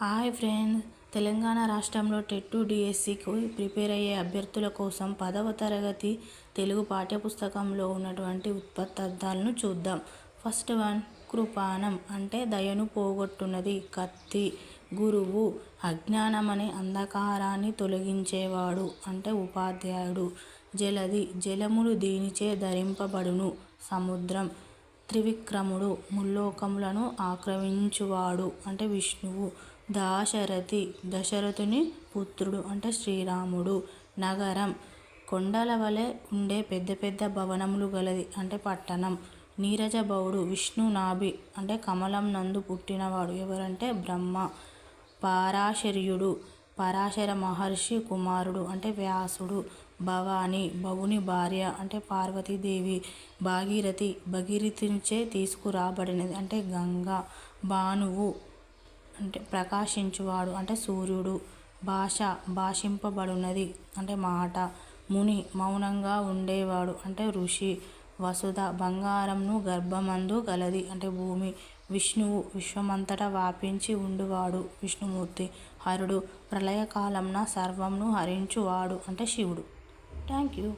Hi friends, Telangana రాష్ట్రంలో TET డిఎస్సికి prepare అయ్యే అభ్యర్థుల కోసం 10వ తరగతి తెలుగు పాఠ్యపుస్తకంలో ఉన్నటువంటి ఉత్పత్తార్థాలను చూద్దాం. ఫస్ట్ వన్, కృపాణం అంటే దయను పోగొట్టున్నది. కత్తి, గురువు అజ్ఞానమనే అంధకారాన్ని తొలగించేవాడు అంటే ఉపాధ్యాయుడు. జలధి జలములు దీనిచే ధరింపబడును. సముద్రం, త్రివిక్రముడు ముల్లోకములను ఆక్రమించువాడు అంటే విష్ణువు. దాశరథి దశరథుని పుత్రుడు అంటే శ్రీరాముడు. నగరం, కొండల వలె ఉండే పెద్ద పెద్ద భవనములు గలది అంటే పట్టణం. నీరజబౌడు విష్ణు నాభి అంటే కమలం నందు పుట్టినవాడు ఎవరంటే బ్రహ్మ. పరాశర్యుడు పరాశర మహర్షి కుమారుడు అంటే వ్యాసుడు. భవాని భవుని భార్య అంటే పార్వతీదేవి. భాగీరథి భగీరథునిచే తీసుకురాబడినది అంటే గంగ. భానువు అంటే ప్రకాశించువాడు అంటే సూర్యుడు. భాష భాషింపబడునది అంటే మాట. ముని మౌనంగా ఉండేవాడు అంటే ఋషి. వసుధ బంగారంను గర్భమందు గలది అంటే భూమి. విష్ణువు విశ్వమంతటా వ్యాపించి ఉండువాడు విష్ణుమూర్తి. హరుడు ప్రళయకాలంన సర్వంను హరించువాడు అంటే శివుడు. Thank you.